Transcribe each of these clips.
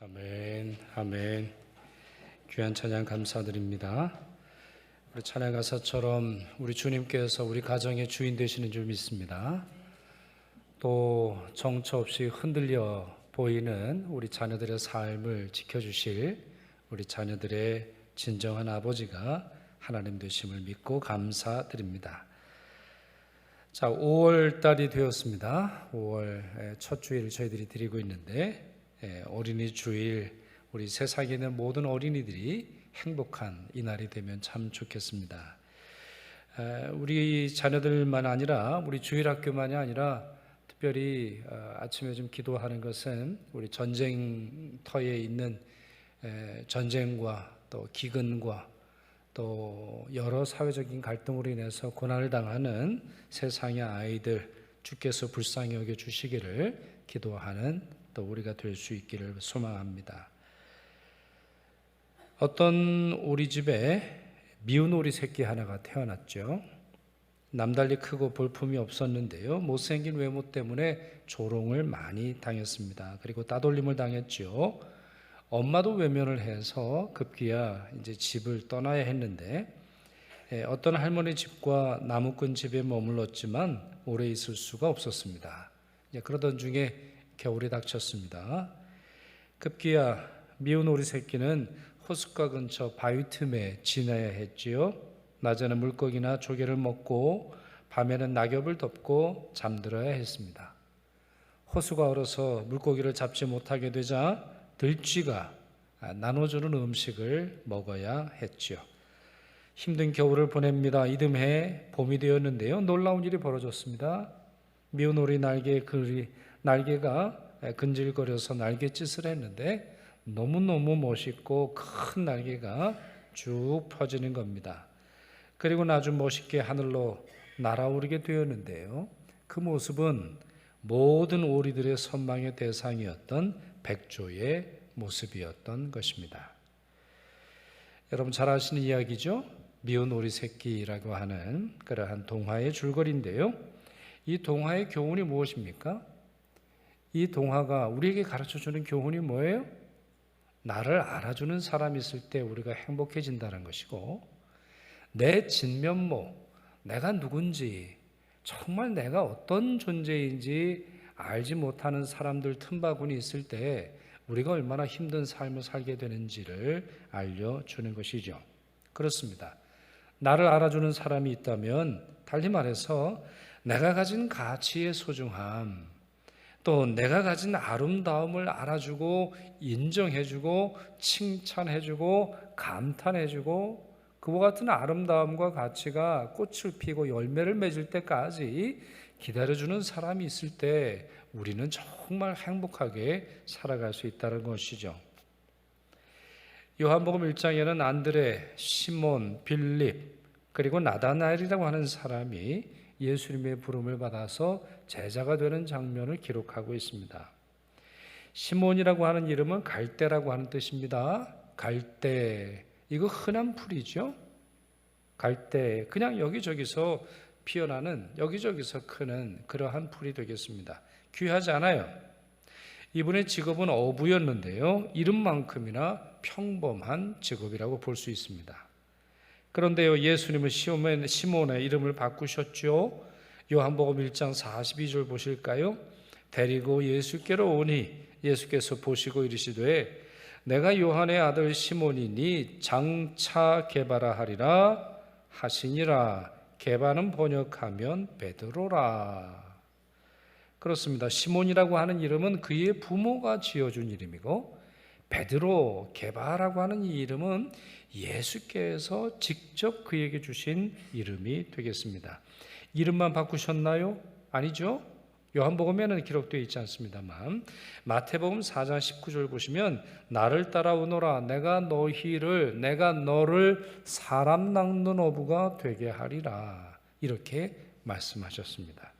아멘, 아멘. 귀한 찬양 감사드립니다. 우리 찬양 가사처럼 우리 주님께서 우리 가정의 주인 되시는 줄 믿습니다. 또 정처 없이 흔들려 보이는 우리 자녀들의 삶을 지켜주실 우리 자녀들의 진정한 아버지가 하나님 되심을 믿고 감사드립니다. 자, 5월 달이 되었습니다. 5월 첫 주일을 저희들이 드리고 있는데 어린이 주일, 우리 세상에 있는 모든 어린이들이 행복한 이 날이 되면 참 좋겠습니다. 우리 자녀들만 아니라 우리 주일학교만이 아니라 특별히 아침에 좀 기도하는 것은 우리 전쟁터에 있는 전쟁과 또 기근과 또 여러 사회적인 갈등으로 인해서 고난을 당하는 세상의 아이들 주께서 불쌍히 여겨 주시기를 기도하는 또 우리가 될 수 있기를 소망합니다. 어떤 우리 집에 미운 오리 새끼 하나가 태어났죠. 남달리 크고 볼품이 없었는데요, 못생긴 외모 때문에 조롱을 많이 당했습니다. 그리고 따돌림을 당했죠. 엄마도 외면을 해서 급기야 이제 집을 떠나야 했는데 어떤 할머니 집과 나무꾼 집에 머물렀지만 오래 있을 수가 없었습니다. 그러던 중에 겨울이 닥쳤습니다. 급기야 미운 오리 새끼는 호숫가 근처 바위 틈에 지나야 했지요. 낮에는 물고기나 조개를 먹고 밤에는 낙엽을 덮고 잠들어야 했습니다. 호수가 얼어서 물고기를 잡지 못하게 되자 들쥐가 나눠주는 음식을 먹어야 했지요. 힘든 겨울을 보냅니다. 이듬해 봄이 되었는데요, 놀라운 일이 벌어졌습니다. 미운 오리 날개가 근질거려서 날갯짓을 했는데 너무너무 멋있고 큰 날개가 쭉 펴지는 겁니다. 그리고 아주 멋있게 하늘로 날아오르게 되었는데요, 그 모습은 모든 오리들의 선망의 대상이었던 백조의 모습이었던 것입니다. 여러분 잘 아시는 이야기죠? 미운 오리 새끼라고 하는 그러한 동화의 줄거리인데요, 이 동화의 교훈이 무엇입니까? 이 동화가 우리에게 가르쳐주는 교훈이 뭐예요? 나를 알아주는 사람이 있을 때 우리가 행복해진다는 것이고, 내 진면모, 내가 누군지, 정말 내가 어떤 존재인지 알지 못하는 사람들 틈바구니 있을 때 우리가 얼마나 힘든 삶을 살게 되는지를 알려주는 것이죠. 그렇습니다. 나를 알아주는 사람이 있다면, 달리 말해서 내가 가진 가치의 소중함, 또 내가 가진 아름다움을 알아주고 인정해주고 칭찬해주고 감탄해주고 그와 같은 아름다움과 가치가 꽃을 피고 열매를 맺을 때까지 기다려주는 사람이 있을 때 우리는 정말 행복하게 살아갈 수 있다는 것이죠. 요한복음 1장에는 안드레, 시몬, 빌립 그리고 나다나엘이라고 하는 사람이 예수님의 부름을 받아서 제자가 되는 장면을 기록하고 있습니다. 시몬이라고 하는 이름은 갈대라고 하는 뜻입니다. 갈대, 이거 흔한 풀이죠. 갈대, 그냥 여기저기서 피어나는, 여기저기서 크는 그러한 풀이 되겠습니다. 귀하지 않아요. 이분의 직업은 어부였는데요, 이름만큼이나 평범한 직업이라고 볼 수 있습니다. 그런데요, 예수님은 시몬의 이름을 바꾸셨죠. 요한복음 1장 42절 보실까요? 데리고 예수께로 오니 예수께서 보시고 이르시되 내가 요한의 아들 시몬이니 장차 게바라 하리라 하시니라. 게바는 번역하면 베드로라. 그렇습니다. 시몬이라고 하는 이름은 그의 부모가 지어준 이름이고, 베드로, 게바라고 하는 이 이름은 예수께서 직접 그에게 주신 이름이 되겠습니다. 이름만 바꾸셨나요? 아니죠. 요한복음에는 기록되어 있지 않습니다만 마태복음 4장 19절 보시면 나를 따라오너라 내가 너를 사람 낚는 어부가 되게 하리라 이렇게 말씀하셨습니다.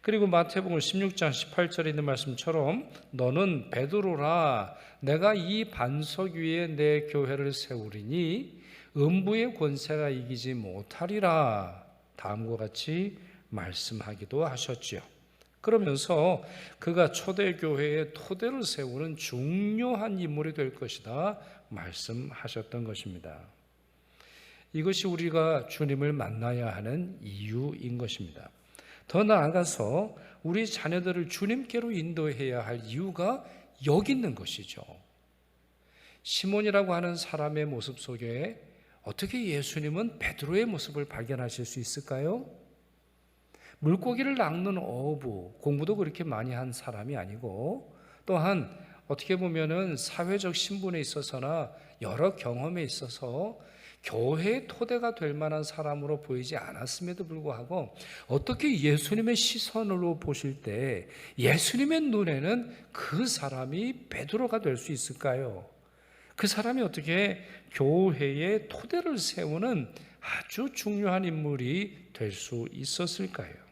그리고 마태복음 16장 18절에 있는 말씀처럼 너는 베드로라 내가 이 반석 위에 내 교회를 세우리니 음부의 권세가 이기지 못하리라 다음과 같이 말씀하기도 하셨지요. 그러면서 그가 초대교회의 토대를 세우는 중요한 인물이 될 것이다 말씀하셨던 것입니다. 이것이 우리가 주님을 만나야 하는 이유인 것입니다. 더 나아가서 우리 자녀들을 주님께로 인도해야 할 이유가 여기 있는 것이죠. 시몬이라고 하는 사람의 모습 속에 어떻게 예수님은 베드로의 모습을 발견하실 수 있을까요? 물고기를 낚는 어부, 공부도 그렇게 많이 한 사람이 아니고, 또한 어떻게 보면은 사회적 신분에 있어서나 여러 경험에 있어서 교회의 토대가 될 만한 사람으로 보이지 않았음에도 불구하고 어떻게 예수님의 시선으로 보실 때 예수님의 눈에는 그 사람이 베드로가 될 수 있을까요? 그 사람이 어떻게 교회의 토대를 세우는 아주 중요한 인물이 될 수 있었을까요?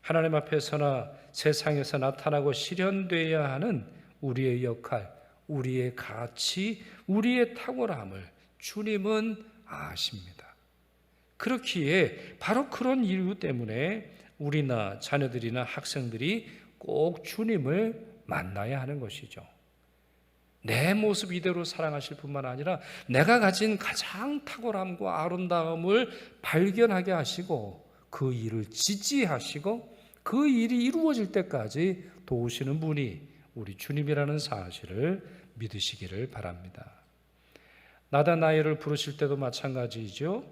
하나님 앞에서나 세상에서 나타나고 실현되어야 하는 우리의 역할, 우리의 가치, 우리의 탁월함을 주님은 아십니다. 그렇기에 바로 그런 이유 때문에 우리나 자녀들이나 학생들이 꼭 주님을 만나야 하는 것이죠. 내 모습 이대로 사랑하실 뿐만 아니라 내가 가진 가장 탁월함과 아름다움을 발견하게 하시고 그 일을 지지하시고 그 일이 이루어질 때까지 도우시는 분이 우리 주님이라는 사실을 믿으시기를 바랍니다. 나다나엘을 부르실 때도 마찬가지죠.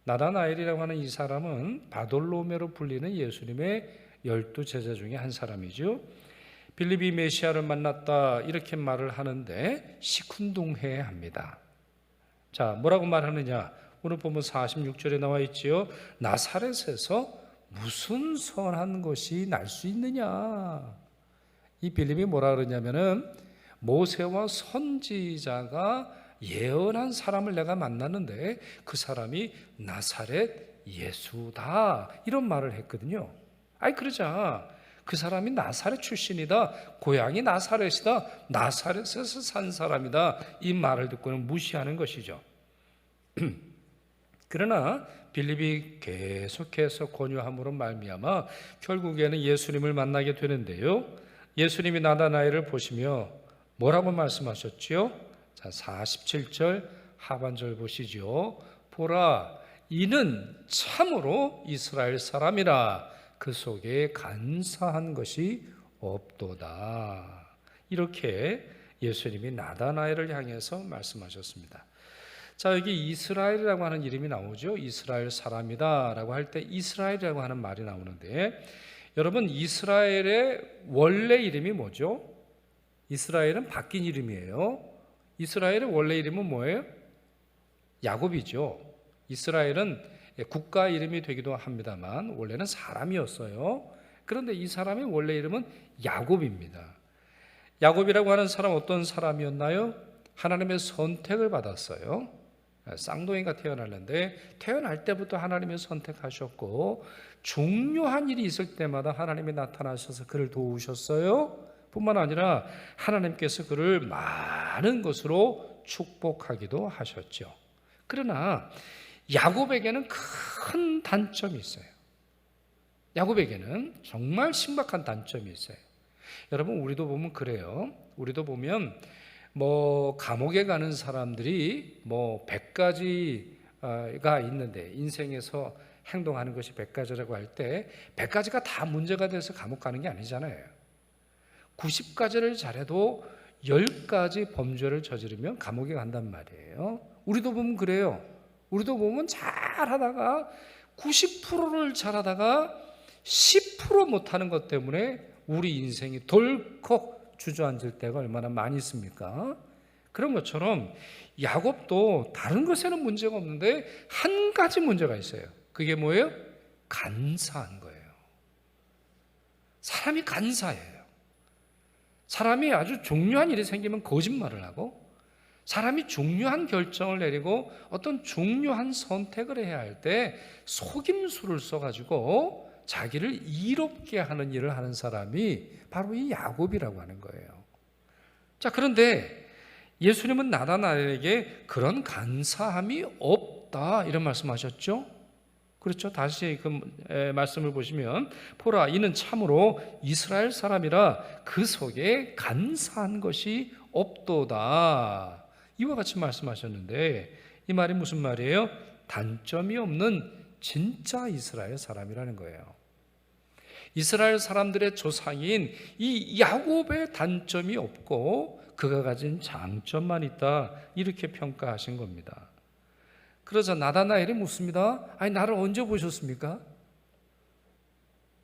나다나엘이라고 하는 이 사람은 바돌로메로 불리는 예수님의 12제자 중에 한 사람이죠. 빌립이 메시아를 만났다 이렇게 말을 하는데 시큰둥해합니다. 자, 뭐라고 말하느냐? 오늘 보면 46절에 나와 있지요. 나사렛에서 무슨 선한 것이 날 수 있느냐? 이 빌립이 뭐라 그러냐면은 모세와 선지자가 예언한 사람을 내가 만났는데 그 사람이 나사렛 예수다 이런 말을 했거든요. 아니 그러자 그 사람이 나사렛 출신이다, 고향이 나사렛이다, 나사렛에서 산 사람이다 이 말을 듣고는 무시하는 것이죠. 그러나 빌립이 계속해서 권유함으로 말미암아 결국에는 예수님을 만나게 되는데요. 예수님이 나다나엘을 보시며 뭐라고 말씀하셨지요? 자, 47절 하반절 보시죠. 보라, 이는 참으로 이스라엘 사람이라 그 속에 간사한 것이 없도다. 이렇게 예수님이 나다나엘을 향해서 말씀하셨습니다. 자, 여기 이스라엘이라고 하는 이름이 나오죠. 이스라엘 사람이다 라고 할 때 이스라엘이라고 하는 말이 나오는데, 여러분 이스라엘의 원래 이름이 뭐죠? 이스라엘은 바뀐 이름이에요. 이스라엘의 원래 이름은 뭐예요? 야곱이죠. 이스라엘은 국가 이름이 되기도 합니다만 원래는 사람이었어요. 그런데 이 사람의 원래 이름은 야곱입니다. 야곱이라고 하는 사람 어떤 사람이었나요? 하나님의 선택을 받았어요. 쌍둥이가 태어났는데 태어날 때부터 하나님이 선택하셨고 중요한 일이 있을 때마다 하나님이 나타나셔서 그를 도우셨어요. 뿐만 아니라 하나님께서 그를 많은 것으로 축복하기도 하셨죠. 그러나 야곱에게는 큰 단점이 있어요. 야곱에게는 정말 신박한 단점이 있어요. 여러분 우리도 보면 그래요. 우리도 보면 감옥에 가는 사람들이 100가지가 있는데 인생에서 행동하는 것이 100가지라고 할 때 100가지가 다 문제가 돼서 감옥 가는 게 아니잖아요. 90가지를 잘해도 10가지 범죄를 저지르면 감옥에 간단 말이에요. 우리도 보면 그래요. 우리도 보면 잘하다가 90%를 잘하다가 10% 못하는 것 때문에 우리 인생이 덜컥 주저앉을 때가 얼마나 많이 있습니까? 그런 것처럼 야곱도 다른 것에는 문제가 없는데 한 가지 문제가 있어요. 그게 뭐예요? 간사한 거예요. 사람이 간사해요. 사람이 아주 중요한 일이 생기면 거짓말을 하고, 사람이 중요한 결정을 내리고 어떤 중요한 선택을 해야 할 때 속임수를 써가지고 자기를 이롭게 하는 일을 하는 사람이 바로 이 야곱이라고 하는 거예요. 자, 그런데 예수님은 나다나엘에게 그런 간사함이 없다 이런 말씀하셨죠. 그렇죠? 다시 그 말씀을 보시면 보라 이는 참으로 이스라엘 사람이라 그 속에 간사한 것이 없도다. 이와 같이 말씀하셨는데 이 말이 무슨 말이에요? 단점이 없는 진짜 이스라엘 사람이라는 거예요. 이스라엘 사람들의 조상인 이 야곱의 단점이 없고 그가 가진 장점만 있다, 이렇게 평가하신 겁니다. 그러자 나다나엘이 묻습니다. 아니 나를 언제 보셨습니까?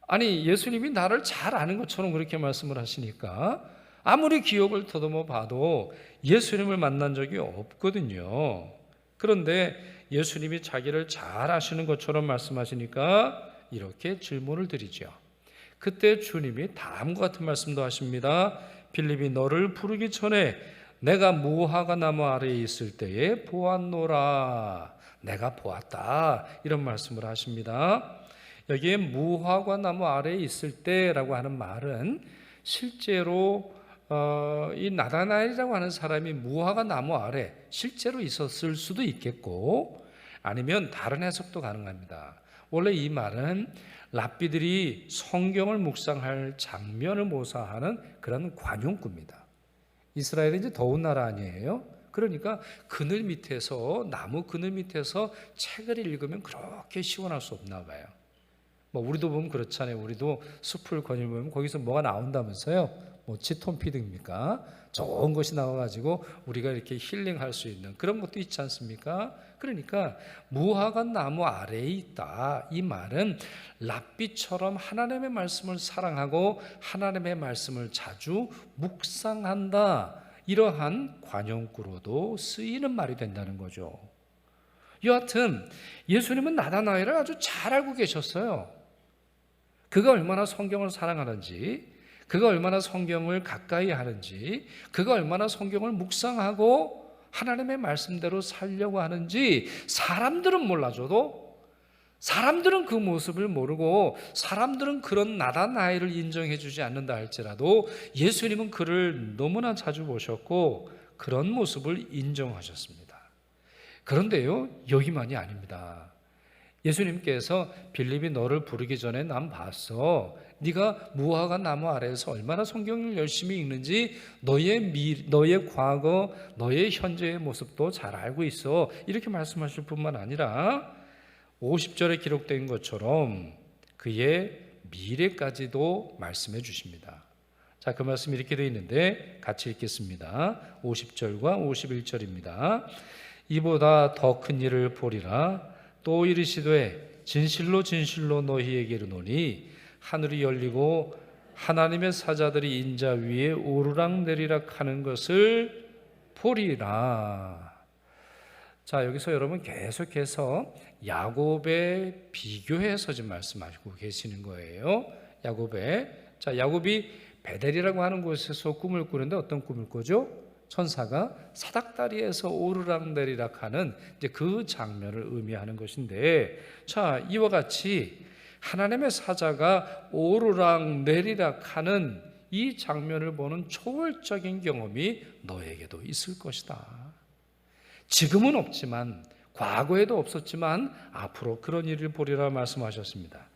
아니 예수님이 나를 잘 아는 것처럼 그렇게 말씀을 하시니까 아무리 기억을 더듬어 봐도 예수님을 만난 적이 없거든요. 그런데 예수님이 자기를 잘 아시는 것처럼 말씀하시니까 이렇게 질문을 드리죠. 그때 주님이 다음과 같은 말씀도 하십니다. 빌립이 너를 부르기 전에 내가 무화과 나무 아래에 있을 때에 보았노라. 내가 보았다. 이런 말씀을 하십니다. 여기에 무화과 나무 아래에 있을 때라고 하는 말은 실제로 이 나다나엘이라고 하는 사람이 무화과 나무 아래 실제로 있었을 수도 있겠고 아니면 다른 해석도 가능합니다. 원래 이 말은 랍비들이 성경을 묵상할 장면을 묘사하는 그런 관용구입니다. 이스라엘은 이제 더운 나라 아니에요? 그러니까 그늘 밑에서, 나무 그늘 밑에서 책을 읽으면 그렇게 시원할 수 없나 봐요. 뭐 우리도 보면 그렇잖아요. 우리도 숲을 거닐면 거기서 뭐가 나온다면서요? 뭐 치톤피드입니까? 좋은 것이 나와가지고 우리가 이렇게 힐링할 수 있는 그런 것도 있지 않습니까? 그러니까 무화과 나무 아래에 있다. 이 말은 랍비처럼 하나님의 말씀을 사랑하고 하나님의 말씀을 자주 묵상한다. 이러한 관용구로도 쓰이는 말이 된다는 거죠. 여하튼 예수님은 나다나엘을 아주 잘 알고 계셨어요. 그가 얼마나 성경을 사랑하는지, 그가 얼마나 성경을 가까이 하는지, 그가 얼마나 성경을 묵상하고 하나님의 말씀대로 살려고 하는지 사람들은 몰라줘도, 사람들은 그 모습을 모르고 사람들은 그런 나다나엘을 인정해 주지 않는다 할지라도 예수님은 그를 너무나 자주 보셨고 그런 모습을 인정하셨습니다. 그런데요, 여기만이 아닙니다. 예수님께서 빌립이 너를 부르기 전에 난 봤어. 네가 무화과 나무 아래에서 얼마나 성경을 열심히 읽는지 너의 과거, 너의 현재의 모습도 잘 알고 있어. 이렇게 말씀하실 뿐만 아니라 50절에 기록된 것처럼 그의 미래까지도 말씀해 주십니다. 자, 그 말씀이 이렇게 되어 있는데 같이 읽겠습니다. 50절과 51절입니다. 이보다 더 큰 일을 보리라. 또 이르시되 진실로 진실로 너희에게 이르노니 하늘이 열리고 하나님의 사자들이 인자 위에 오르락내리락 하는 것을 보리라. 자, 여기서 여러분 계속해서 야곱의 비교해서 지금 말씀하시고 계시는 거예요. 야곱이 베델이라고 하는 곳에서 꿈을 꾸는데 어떤 꿈을 꾸죠? 천사가 사닥다리에서 오르락내리락 하는 이제 그 장면을 의미하는 것인데, 자, 이와 같이 하나님의 사자가 오르락내리락 하는 이 장면을 보는 초월적인 경험이 너에게도 있을 것이다. 지금은 없지만, 과거에도 없었지만 앞으로 그런 일을 보리라 말씀하셨습니다.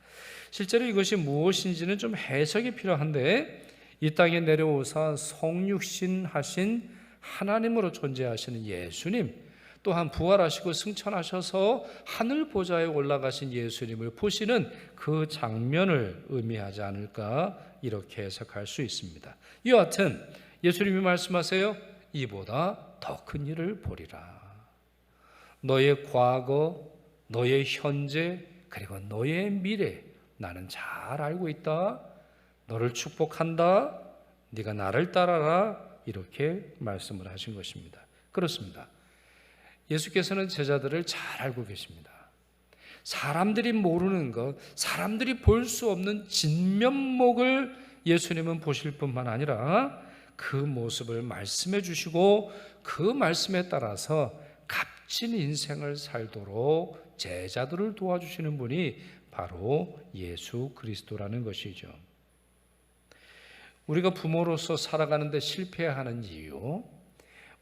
실제로 이것이 무엇인지는 좀 해석이 필요한데, 이 땅에 내려오사 성육신 하신 하나님으로 존재하시는 예수님, 또한 부활하시고 승천하셔서 하늘 보좌에 올라가신 예수님을 보시는 그 장면을 의미하지 않을까, 이렇게 해석할 수 있습니다. 여하튼 예수님이 말씀하세요. 이보다 더 큰 일을 보리라. 너의 과거, 너의 현재, 그리고 너의 미래 나는 잘 알고 있다. 너를 축복한다. 네가 나를 따라라. 이렇게 말씀을 하신 것입니다. 그렇습니다. 예수께서는 제자들을 잘 알고 계십니다. 사람들이 모르는 것, 사람들이 볼 수 없는 진면목을 예수님은 보실 뿐만 아니라 그 모습을 말씀해 주시고 그 말씀에 따라서 값진 인생을 살도록 제자들을 도와주시는 분이 바로 예수 그리스도라는 것이죠. 우리가 부모로서 살아가는데 실패하는 이유,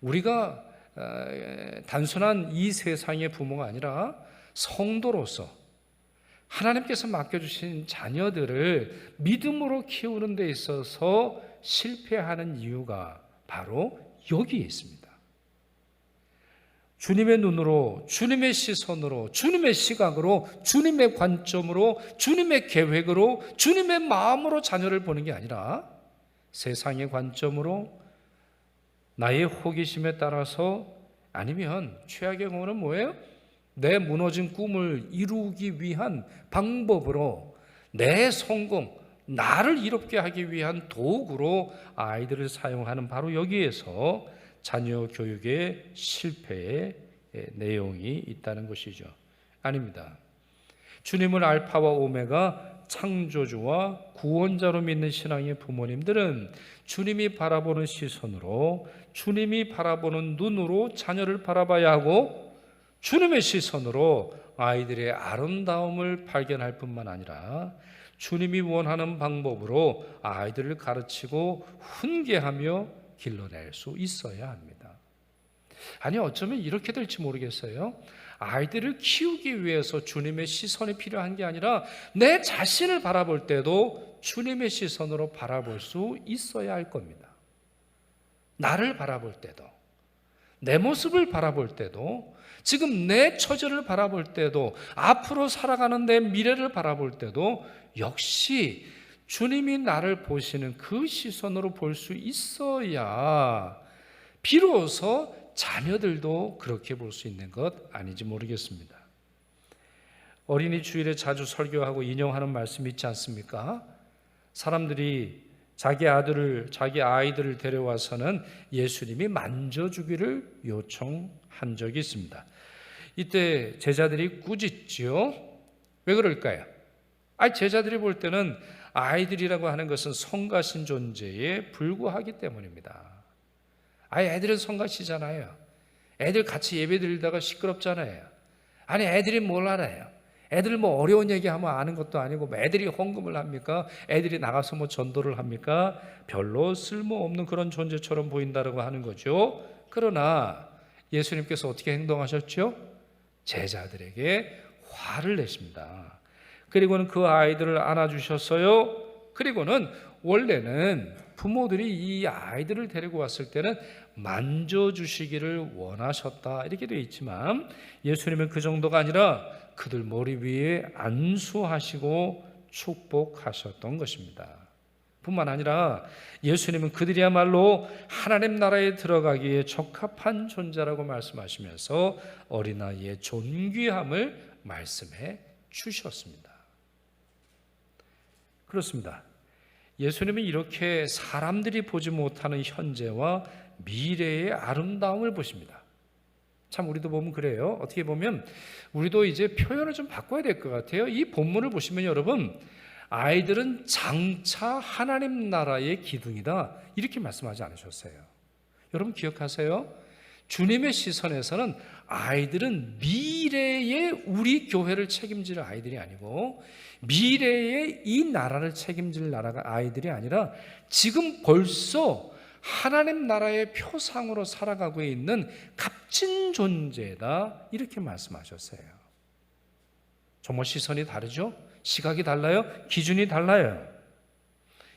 우리가 단순한 이 세상의 부모가 아니라 성도로서 하나님께서 맡겨주신 자녀들을 믿음으로 키우는 데 있어서 실패하는 이유가 바로 여기에 있습니다. 주님의 눈으로, 주님의 시선으로, 주님의 시각으로, 주님의 관점으로, 주님의 계획으로, 주님의 마음으로 자녀를 보는 게 아니라 세상의 관점으로 나의 호기심에 따라서, 아니면 최악의 경우는 뭐예요? 내 무너진 꿈을 이루기 위한 방법으로, 내 성공, 나를 이롭게 하기 위한 도구로 아이들을 사용하는, 바로 여기에서 자녀 교육의 실패의 내용이 있다는 것이죠. 아닙니다. 주님을 알파와 오메가, 창조주와 구원자로 믿는 신앙의 부모님들은 주님이 바라보는 시선으로, 주님이 바라보는 눈으로 자녀를 바라봐야 하고, 주님의 시선으로 아이들의 아름다움을 발견할 뿐만 아니라 주님이 원하는 방법으로 아이들을 가르치고 훈계하며 길러낼 수 있어야 합니다. 아니, 어쩌면 이렇게 될지 모르겠어요. 아이들을 키우기 위해서 주님의 시선이 필요한 게 아니라 내 자신을 바라볼 때도 주님의 시선으로 바라볼 수 있어야 할 겁니다. 나를 바라볼 때도, 내 모습을 바라볼 때도, 지금 내 처지를 바라볼 때도, 앞으로 살아가는 내 미래를 바라볼 때도 역시 주님이 나를 보시는 그 시선으로 볼 수 있어야 비로소 자녀들도 그렇게 볼 수 있는 것 아닌지 모르겠습니다. 어린이 주일에 자주 설교하고 인용하는 말씀이 있지 않습니까? 사람들이 자기 아이들을 데려와서는 예수님이 만져주기를 요청한 적이 있습니다. 이때 제자들이 꾸짖지요. 왜 그럴까요? 제자들이 볼 때는 아이들이라고 하는 것은 성가신 존재에 불과하기 때문입니다. 애들은 성가시잖아요. 애들 같이 예배 드리다가 시끄럽잖아요. 애들이 뭘 알아요? 애들 어려운 얘기하면 아는 것도 아니고, 애들이 헌금을 합니까? 애들이 나가서 전도를 합니까? 별로 쓸모없는 그런 존재처럼 보인다고 하는 거죠. 그러나 예수님께서 어떻게 행동하셨죠? 제자들에게 화를 내십니다. 그리고는 그 아이들을 안아주셨어요. 그리고는 원래는 부모들이 이 아이들을 데리고 왔을 때는 만져주시기를 원하셨다, 이렇게 되어 있지만 예수님은 그 정도가 아니라 그들 머리 위에 안수하시고 축복하셨던 것입니다. 뿐만 아니라 예수님은 그들이야말로 하나님 나라에 들어가기에 적합한 존재라고 말씀하시면서 어린아이의 존귀함을 말씀해 주셨습니다. 그렇습니다. 예수님은 이렇게 사람들이 보지 못하는 현재와 미래의 아름다움을 보십니다. 참, 우리도 보면 그래요. 어떻게 보면 우리도 이제 표현을 좀 바꿔야 될 것 같아요. 이 본문을 보시면 여러분, 아이들은 장차 하나님 나라의 기둥이다, 이렇게 말씀하지 않으셨어요. 여러분 기억하세요? 주님의 시선에서는 아이들은 미래의 우리 교회를 책임질 아이들이 아니고, 미래의 이 나라를 책임질 아이들이 아니라 지금 벌써 하나님 나라의 표상으로 살아가고 있는 값진 존재다, 이렇게 말씀하셨어요. 정말 시선이 다르죠? 시각이 달라요? 기준이 달라요.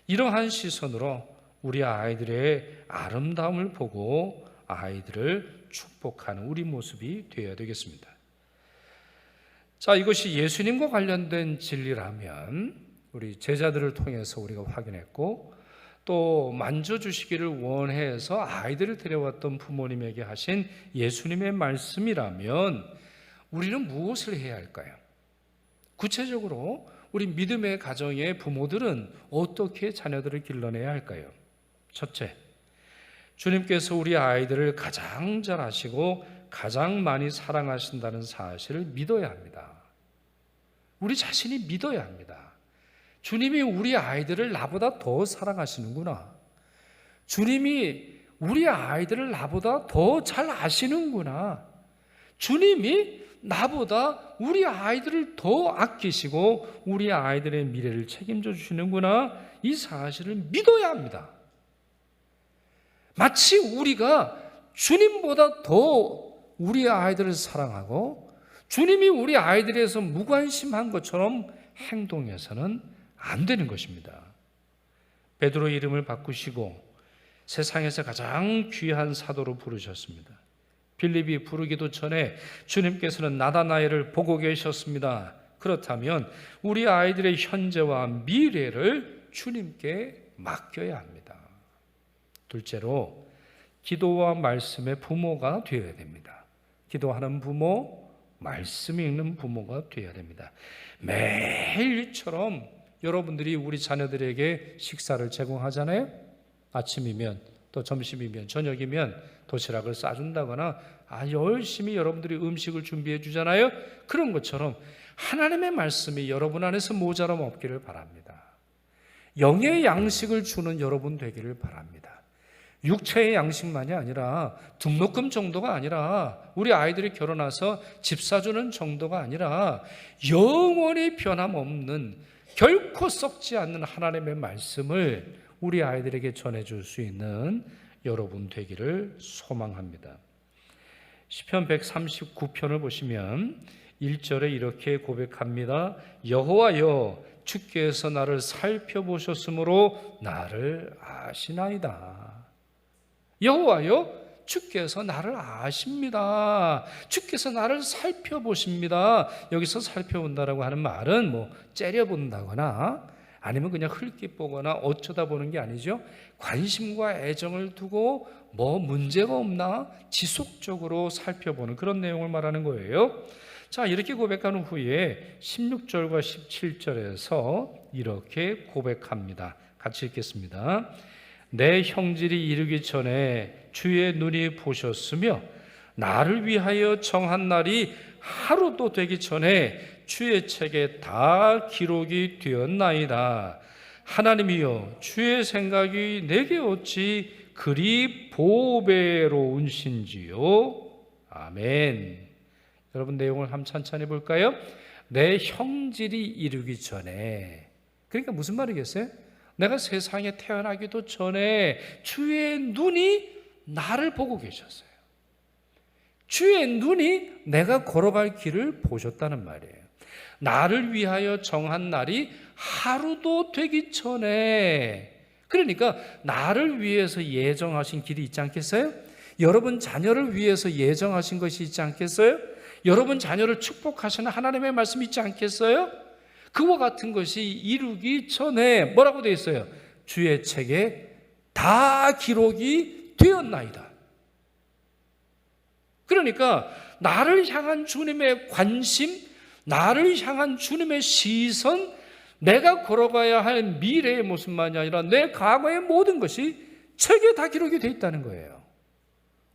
이러한 시선으로 우리 아이들의 아름다움을 보고 아이들을 축복하는 우리 모습이 되어야 되겠습니다. 자, 이것이 예수님과 관련된 진리라면 우리 제자들을 통해서 우리가 확인했고, 또 만져주시기를 원해서 아이들을 데려왔던 부모님에게 하신 예수님의 말씀이라면 우리는 무엇을 해야 할까요? 구체적으로 우리 믿음의 가정의 부모들은 어떻게 자녀들을 길러내야 할까요? 첫째, 주님께서 우리 아이들을 가장 잘 아시고 가장 많이 사랑하신다는 사실을 믿어야 합니다. 우리 자신이 믿어야 합니다. 주님이 우리 아이들을 나보다 더 사랑하시는구나. 주님이 우리 아이들을 나보다 더 잘 아시는구나. 주님이 나보다 우리 아이들을 더 아끼시고 우리 아이들의 미래를 책임져 주시는구나. 이 사실을 믿어야 합니다. 마치 우리가 주님보다 더 우리 아이들을 사랑하고 주님이 우리 아이들에서 무관심한 것처럼 행동해서는 안 되는 것입니다. 베드로 이름을 바꾸시고 세상에서 가장 귀한 사도로 부르셨습니다. 빌립이 부르기도 전에 주님께서는 나다나엘을 보고 계셨습니다. 그렇다면 우리 아이들의 현재와 미래를 주님께 맡겨야 합니다. 둘째로 기도와 말씀의 부모가 되어야 됩니다. 기도하는 부모, 말씀 읽는 부모가 되어야 됩니다. 매일처럼 여러분들이 우리 자녀들에게 식사를 제공하잖아요. 아침이면 또 점심이면 저녁이면 도시락을 싸준다거나 열심히 여러분들이 음식을 준비해 주잖아요. 그런 것처럼 하나님의 말씀이 여러분 안에서 모자람 없기를 바랍니다. 영의 양식을 주는 여러분 되기를 바랍니다. 육체의 양식만이 아니라 등록금 정도가 아니라 우리 아이들이 결혼해서 집 사주는 정도가 아니라 영원히 변함없는 결코 썩지 않는 하나님의 말씀을 우리 아이들에게 전해줄 수 있는 여러분 되기를 소망합니다. 시편 139편을 보시면 1절에 이렇게 고백합니다. 여호와여 주께서 나를 살펴보셨으므로 나를 아시나이다. 여호와여 주께서 나를 아십니다. 주께서 나를 살펴보십니다. 여기서 살펴본다라고 하는 말은 째려본다거나 아니면 그냥 흘낏 보거나 어쩌다 보는 게 아니죠. 관심과 애정을 두고 문제가 없나 지속적으로 살펴보는 그런 내용을 말하는 거예요. 자, 이렇게 고백한 후에 16절과 17절에서 이렇게 고백합니다. 같이 읽겠습니다. 내 형질이 이르기 전에 주의 눈이 보셨으며 나를 위하여 정한 날이 하루도 되기 전에 주의 책에 다 기록이 되었나이다. 하나님이여 주의 생각이 내게 어찌 그리 보배로운신지요. 아멘. 여러분 내용을 한번 천천히 볼까요? 내 형질이 이르기 전에, 그러니까 무슨 말이겠어요? 내가 세상에 태어나기도 전에 주의 눈이 나를 보고 계셨어요. 주의 눈이 내가 걸어갈 길을 보셨다는 말이에요. 나를 위하여 정한 날이 하루도 되기 전에, 그러니까 나를 위해서 예정하신 길이 있지 않겠어요? 여러분 자녀를 위해서 예정하신 것이 있지 않겠어요? 여러분 자녀를 축복하시는 하나님의 말씀이 있지 않겠어요? 그와 같은 것이 이루기 전에 뭐라고 되어 있어요? 주의 책에 다 기록이 되었나이다. 그러니까 나를 향한 주님의 관심, 나를 향한 주님의 시선, 내가 걸어가야 할 미래의 모습만이 아니라 내 과거의 모든 것이 책에 다 기록이 되어 있다는 거예요.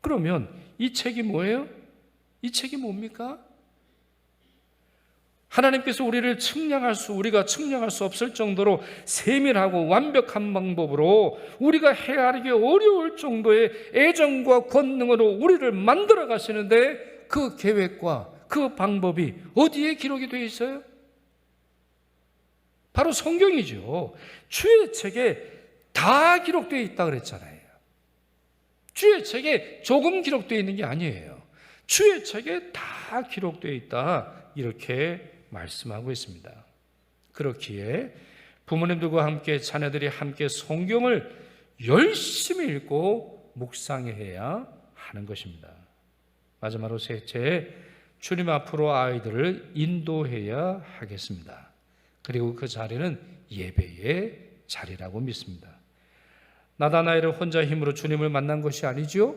그러면 이 책이 뭐예요? 이 책이 뭡니까? 하나님께서 우리가 측량할 수 없을 정도로 세밀하고 완벽한 방법으로 우리가 헤아리기 어려울 정도의 애정과 권능으로 우리를 만들어 가시는데 그 계획과 그 방법이 어디에 기록이 되어 있어요? 바로 성경이죠. 주의 책에 다 기록되어 있다 그랬잖아요. 주의 책에 조금 기록되어 있는 게 아니에요. 주의 책에 다 기록되어 있다 이렇게 말씀하고 있습니다. 그렇기에 부모님들과 함께 자녀들이 함께 성경을 열심히 읽고 묵상해야 하는 것입니다. 마지막으로 셋째, 주님 앞으로 아이들을 인도해야 하겠습니다. 그리고 그 자리는 예배의 자리라고 믿습니다. 나다나엘을 혼자 힘으로 주님을 만난 것이 아니죠.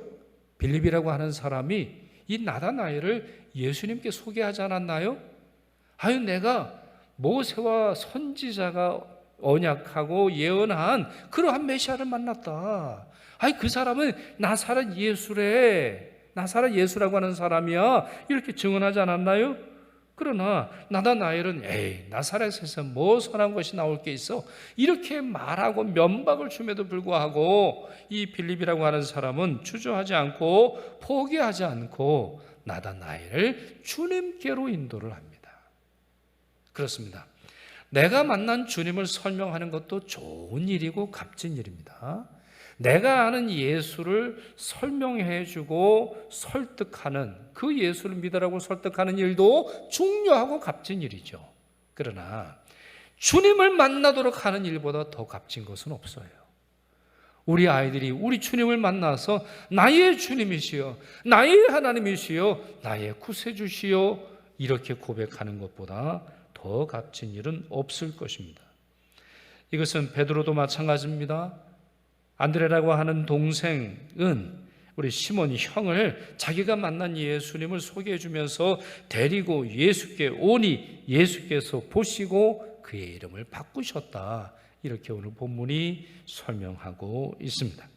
빌립이라고 하는 사람이 이 나다나엘을 예수님께 소개하지 않았나요? 내가 모세와 선지자가 언약하고 예언한 그러한 메시아를 만났다. 그 사람은 나사렛 예수래. 나사렛 예수라고 하는 사람이야. 이렇게 증언하지 않았나요? 그러나 나다나엘은 나사렛에서 뭐 선한 것이 나올 게 있어? 이렇게 말하고 면박을 줌에도 불구하고 이 빌립이라고 하는 사람은 주저하지 않고 포기하지 않고 나다나엘을 주님께로 인도를 합니다. 그렇습니다. 내가 만난 주님을 설명하는 것도 좋은 일이고 값진 일입니다. 내가 아는 예수를 설명해주고 설득하는, 그 예수를 믿으라고 설득하는 일도 중요하고 값진 일이죠. 그러나 주님을 만나도록 하는 일보다 더 값진 것은 없어요. 우리 아이들이 우리 주님을 만나서 나의 주님이시여, 나의 하나님이시여, 나의 구세주시여 이렇게 고백하는 것보다 더 값진 일은 없을 것입니다. 이것은 베드로도 마찬가지입니다. 안드레라고 하는 동생은 우리 시몬이 형을 자기가 만난 예수님을 소개해 주면서 데리고 예수께 오니 예수께서 보시고 그의 이름을 바꾸셨다. 이렇게 오늘 본문이 설명하고 있습니다.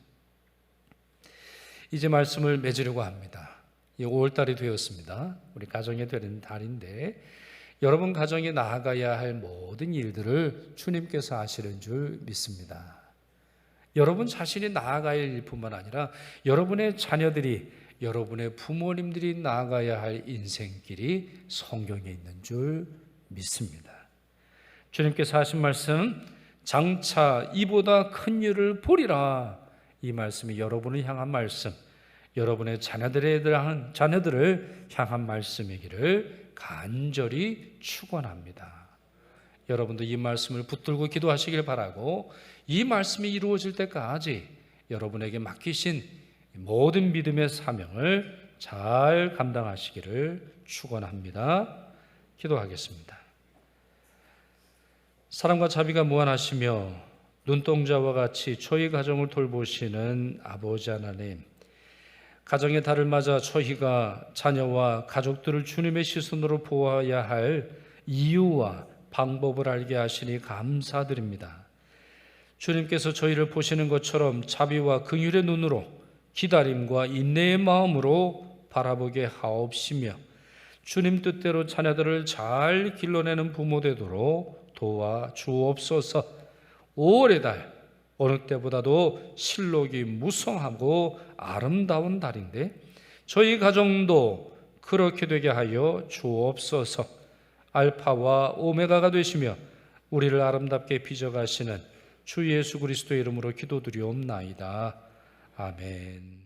이제 말씀을 맺으려고 합니다. 5월달이 되었습니다. 우리 가정에 되는 달인데 여러분 가정에 나아가야 할 모든 일들을 주님께서 아시는 줄 믿습니다. 여러분 자신이 나아가야 할 일뿐만 아니라 여러분의 자녀들이, 여러분의 부모님들이 나아가야 할 인생길이 성경에 있는 줄 믿습니다. 주님께서 하신 말씀, 장차 이보다 큰 일을 보리라. 이 말씀이 여러분을 향한 말씀, 여러분의 자녀들을 향한 말씀이기를 간절히 축원합니다. 여러분도 이 말씀을 붙들고 기도하시길 바라고, 이 말씀이 이루어질 때까지 여러분에게 맡기신 모든 믿음의 사명을 잘 감당하시기를 축원합니다. 기도하겠습니다. 사랑과 자비가 무한하시며 눈동자와 같이 저희 가정을 돌보시는 아버지 하나님, 가정의 달을 맞아 저희가 자녀와 가족들을 주님의 시선으로 보아야 할 이유와 방법을 알게 하시니 감사드립니다. 주님께서 저희를 보시는 것처럼 자비와 긍휼의 눈으로 기다림과 인내의 마음으로 바라보게 하옵시며 주님 뜻대로 자녀들을 잘 길러내는 부모 되도록 도와 주옵소서. 5월의 달, 어느 때보다도 실록이 무성하고 아름다운 달인데 저희 가정도 그렇게 되게 하여 주옵소서. 알파와 오메가가 되시며 우리를 아름답게 빚어가시는 주 예수 그리스도의 이름으로 기도드리옵나이다. 아멘.